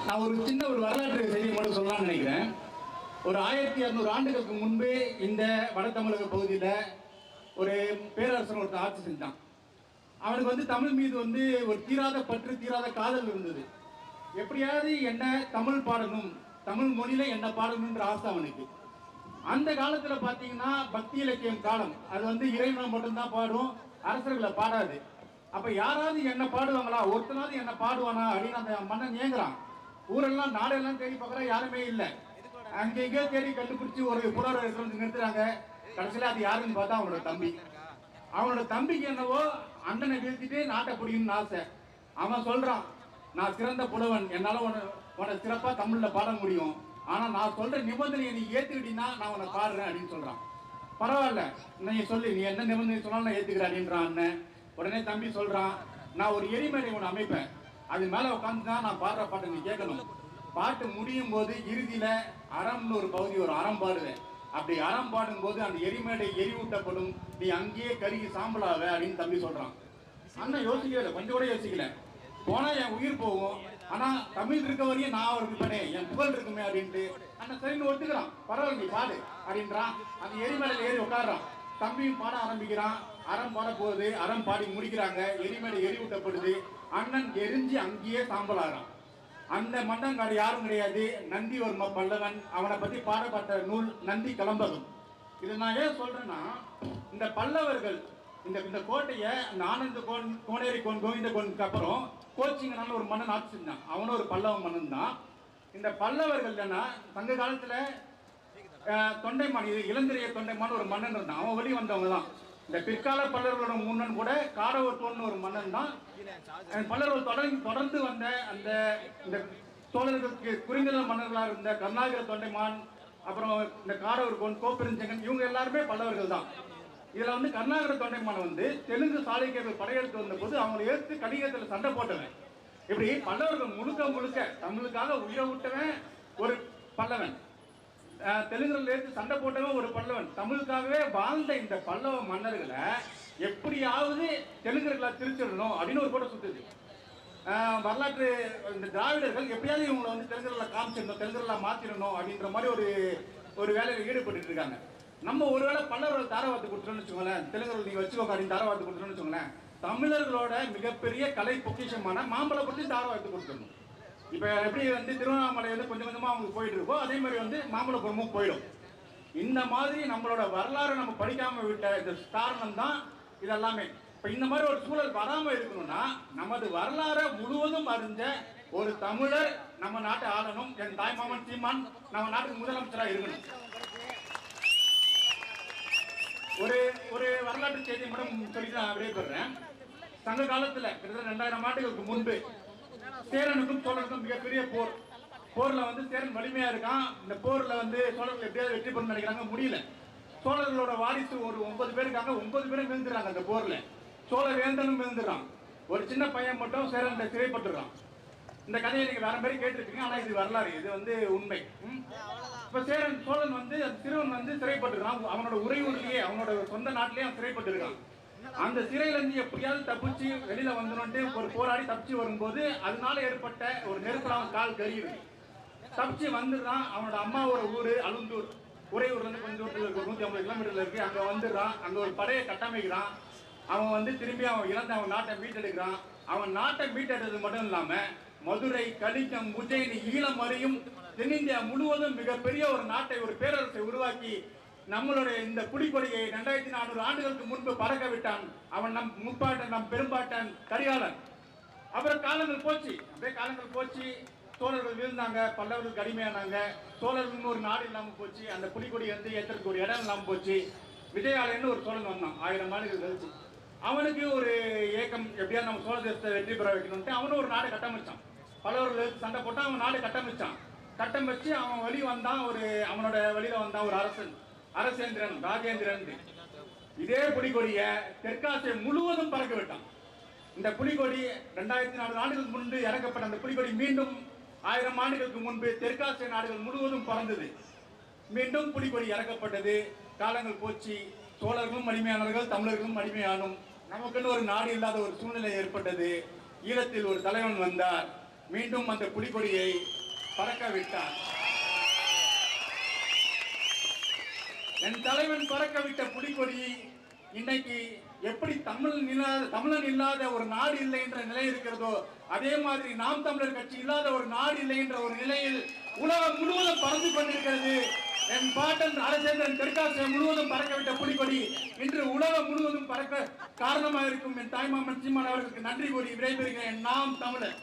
நான் ஒரு சின்ன ஒரு வரலாற்று செய்தி மட்டும் சொல்லலாம்னு நினைக்கிறேன். ஒரு 1200 ஆண்டுகளுக்கு முன்பே இந்த வட தமிழக பகுதியில் ஒரு பேரரசன் ஒருத்தன் ஆட்சி செஞ்சான். அவனுக்கு வந்து தமிழ் மீது வந்து ஒரு தீராத பற்று, தீராத காதல் இருந்தது. எப்படியாவது என்ன தமிழ் பாடணும், தமிழ் மொழியில என்ன பாடணுன்ற ஆசை அவனுக்கு. அந்த காலத்துல பாத்தீங்கன்னா பக்தி இலக்கியம் காலம், அது வந்து இறைவனை மட்டும்தான் பாடும், அரசர்களை பாடாது. அப்ப யாராவது என்ன பாடுவாங்களா, ஒருத்தனாவது என்ன பாடுவானா அப்படின்னு அந்த மன்னன் ஏங்குறான். ஊரெல்லாம் நாடெல்லாம் தேடி பார்க்கற, யாருமே இல்லை. அங்கெங்கே தேடி கண்டுபிடிச்சு ஒரு புலவரை நிறுத்துறாங்க. கடைசியில அது யாருன்னு பார்த்தா அவனோட தம்பி. அவனோட தம்பிக்கு என்னவோ அண்ணனை வீழ்த்திட்டு நாட்டை பிடிக்கணும்னு ஆசை. அவன் சொல்றான், நான் சிறந்த புலவன், என்னால உன சிறப்பா தமிழ்ல பாட முடியும், ஆனா நான் சொல்ற நிபந்தனையை நீ ஏத்துக்கிட்டீங்கன்னா நான் உன்னை பாடுறேன் அப்படின்னு சொல்றான். பரவாயில்ல, நீ சொல்லி, நீ என்ன நிபந்தனை சொன்னாலும் நான் ஏத்துக்கிறேன் அப்படின்றான் அண்ணன். உடனே தம்பி சொல்றான், நான் ஒரு எரிமேடை ஒன்று அமைப்பேன், அது மேல உட்காந்து தான் நான் பாடுற பாட்டை நீ கேட்கணும். பாட்டு முடியும் போது இறுதியில அறம்னு ஒரு பகுதி, ஒரு அறம் பாடுவேன். அப்படி அறம் பாடும் போது அந்த எரிமேடை எரிவூட்டப்படும், நீ அங்கேயே கருகி சாம்பலாவ அப்படின்னு தம்பி சொல்றான். அண்ணன் யோசிக்கல, கொஞ்சம் கூட யோசிக்கல. போனா என் உயிர் போகும், ஆனா தமிழ் இருக்க வரையும் நான் இருப்பேனே, என் புகழ் இருக்குமே அப்படின்ட்டு அண்ணன் சரின்னு ஒத்துக்கிறான். பரவாயில்ல நீ பாடு அப்படின்றான். அந்த எரிமேடையில் ஏறி உட்காடுறான். தம்பியும் பாட ஆரம்பிக்கிறான். அறம் பாட போகுது, அறம் பாடி முடிக்கிறாங்க. எரிமேடை எரிவூட்டப்படுது. அண்ணன் எரிஞ்சு அங்கேயே சாம்பலாகிறான். அந்த மன்னன் யாரும் கிடையாது, நந்திவர்ம பல்லவன். அவனை பத்தி பாடப்பட்ட நூல் நந்தி கலம்பகம். இதை நான் ஏன் சொல்றேன்னா, இந்த பல்லவர்கள் இந்த கோட்டையை இந்த ஆனந்த கோனேரி கோவிந்த கோனுக்கு அப்புறம் கோச்சிங்கனால ஒரு மன்னன் ஆட்சி செஞ்சான். அவனும் ஒரு பல்லவ மன்னன் தான். இந்த பல்லவர்கள் சங்க காலத்துல தொண்டைமான், இது இளந்திரைய தொண்டைமான் ஒரு மன்னன் இருந்தான். அவன் வழி வந்தவங்க தான். இந்த பிற்கால பல்லவர்களோட முன்னன் கூட காடவர்த்தோன்னு ஒரு மன்னன் தான். பல்லவர்கள் தொடர்ந்து வந்த அந்த இந்த சோழர்களுக்கு குறுநில மன்னர்களாக இருந்த கருணாகர தொண்டைமான், அப்புறம் இந்த காடவர்கோன், கோப்பெருஞ்செங்கன், இவங்க எல்லாருமே பல்லவர்கள் தான். இதுல வந்து கருணாகர தொண்டைமான் வந்து தெலுங்கு சாளுக்கியர்கள் படையெடுத்து வந்த போது அவங்களை எடுத்து கடிகத்தில் சண்டை போட்டவன். இப்படி பல்லவர்கள் முழுக்க முழுக்க தமிழுக்காக உயிரை விட்டவன் ஒரு பல்லவன், தெலுங்குல எடுத்து சண்டை போட்டவன் ஒரு பல்லவன். தமிழுக்காகவே வாழ்ந்த இந்த பல்லவ மன்னர்களை எப்படியாவது தெலுங்கர்களை திருச்சிடணும் அப்படின்னு ஒரு கூட்டம் சுத்துது. வரலாற்று இந்த திராவிடர்கள் எப்படியாவது இவங்களை வந்து தெலுங்கர்களை காமிச்சிடணும், தெலுங்கர்களை மாத்திடணும் அப்படின்ற மாதிரி ஒரு வேலையில் ஈடுபட்டு இருக்காங்க. நம்ம ஒருவேளை பல்லவர்கள் தாராவாத்து கொடுத்துட்டோம்னு வச்சுக்கோங்களேன், தெலுங்கர்கள் நீங்க வச்சுக்கோங்க அப்படின்னு தாராவாத்து கொடுத்துட்டோம்னு வச்சுக்கோங்களேன், தமிழர்களோட மிகப்பெரிய கலை பொக்கிஷமான மாம்பழப்பட்டி தாராவாத்து கொடுத்துடணும். இப்ப எப்படி வந்து திருவண்ணாமலை வந்து கொஞ்சம் கொஞ்சமா அவங்க போயிட்டு இருக்கோ, அதே மாதிரி வந்து மாம்பழப்புறமும் போயிடும். இந்த மாதிரி நம்மளோட வரலாறு நம்ம படிக்காம விட்ட இந்த காரணம் தான் இதெல்லாமே. இப்ப இந்த மாதிரி ஒரு சூழல் வராம இருக்கணும்னா நமது வரலாறை முழுவதும் அறிஞ்ச ஒரு தமிழர் நம்ம நாட்டை ஆளணும். என் தாய்மாமன் சீமான் நம்ம நாட்டுக்கு முதலமைச்சரா இருக்கணும். ஒரு வரலாற்று செய்தி மட்டும் சொல்லிட்டு நான் விடைபெறேன். சங்க காலத்துல கிட்டத்தட்ட 2000 ஆண்டுகளுக்கு முன்பு சேரனுக்கும் சோழனுக்கும் மிகப்பெரிய போர்ல வந்து சேரன் வலிமையா இருக்கான். இந்த போர்ல வந்து சோழர்கள் எப்படியாவது வெற்றி பெற நினைக்கிறாங்க, முடியல. சோழர்களோட வாரிசு ஒரு 9 பேர் இருக்காங்க, 9 பேரும் விழுந்துறாங்க அந்த போர்ல. சோழ வேந்தனும் விழுந்துறான். ஒரு சின்ன பையன் மட்டும் சேரன் சிறைப்பட்டுறான். இந்த கதையை நீங்க வேற மாதிரி கேட்டிருக்கீங்க, ஆனா இது வரலாறு, இது வந்து உண்மை. இப்ப சோழன் வந்து சிறுவன் வந்து சிறைப்பட்டுருக்கான். அவனோட உறையூர்லயே, அவனோட சொந்த நாட்டிலேயே அவன் சிறைப்பட்டு இருக்கான். அந்த சிறையில இருந்து எப்படியாவது தப்பிச்சு வெளியில வந்துட்டு ஒரு போராடி தப்பிச்சு வரும்போது அதனால ஏற்பட்ட ஒரு நெருக்கடான கால் கறியுது. தப்பிச்சு வந்துடுறான். அவனோட அம்மாவோட ஊரு அலுந்தூர், உறையூர்ல இருந்து கொஞ்சம் தூரத்தில் இருக்கு, 150 கிலோமீட்டர்ல இருக்கு. அங்க வந்துடுறான். அங்க ஒரு படையை கட்டமைக்கிறான். அவன் வந்து திரும்பி அவன் நாட்டை மீட்டெடுக்கிறான். அவன் நாட்டை மீட்டெடுத்தது மட்டும் இல்லாம மதுரை, கலிங்கம், உஜ்ஜயினி, ஈழம் வரையும் தென்னிந்தியா முழுவதும் மிகப்பெரிய ஒரு நாட்டை, ஒரு பேரரசை உருவாக்கி நம்மளுடைய இந்த புலிக்கொடியை 2400 ஆண்டுகளுக்கு முன்பு பறக்க விட்டான். அவன் நம் முப்பாட்டன், நம் பெரும்பாட்டன் கரிகாலன். அப்புறம் காலங்கள் போச்சு, அப்படியே காலங்கள் போச்சு. சோழர்கள் வீழ்ந்தாங்க, பல்லவர்களுக்கு அடிமையானாங்க. சோழர்கள் ஒரு நாடு இல்லாம போச்சு. அந்த புலிக்கொடி வந்து ஏற்றதுக்கு ஒரு இடம் இல்லாம போச்சு. விஜயாலயன்னு ஒரு சோழன் வந்தான் 1000 ஆண்டுகள் கழிச்சு. அவனுக்கு ஒரு ஏக்கம், எப்படியா நம்ம சோழ தேசத்தை வெற்றி பெற வைக்கணும்ட்டு அவனும் ஒரு நாடு கட்டமைச்சான். பல்லவர்கள் சண்டை போட்டான், அவன் நாடு கட்டமைச்சான். கட்டமைச்சு அவன் வழி வந்தான், அவனோட வழியில வந்தான் ஒரு அரசன், அரசேந்திரன், ராஜேந்திரன். இதே புலிகொடிய தெற்காசிய முழுவதும் பறக்க விட்டான். இந்த புலிகொடி 2400 ஆண்டுகளுக்கு முன்பு இறக்கப்பட்ட அந்த புலிகொடி மீண்டும் 1000 ஆண்டுகளுக்கு முன்பு தெற்காசிய நாடுகள் முழுவதும் பறந்தது. மீண்டும் புலிகொடி இறக்கப்பட்டது. காலங்கள் போச்சு. சோழர்களும் அடிமையானவர்கள், தமிழர்களும் அடிமையானும். நமக்குன்னு ஒரு நாடு இல்லாத ஒரு சூழ்நிலை ஏற்பட்டது. ஈழத்தில் ஒரு தலைவன் வந்தார். மீண்டும் அந்த புலிகொடியை பறக்க விட்டார். என் தலைவன் பறக்க விட்ட புலிகொடி இன்னைக்கு எப்படி தமிழன் இல்லாத ஒரு நாடு இல்லை என்ற நிலை இருக்கிறதோ, அதே மாதிரி நாம் தமிழர் கட்சி இல்லாத ஒரு நாடு இல்லை என்ற ஒரு நிலையில் உலகம் முழுவதும் பறந்து கொண்டிருக்கிறது. என் பாட்டன் அரசேந்திரன் தெற்காசியா முழுவதும் பறக்கவிட்ட புலிகொடி இன்று உலகம் முழுவதும் பறக்க காரணமாக இருக்கும் என் தாய்மாமன் சீமான் அவர்களுக்கு நன்றி கூறி விடைபெறுகிறேன். நாம் தமிழர்.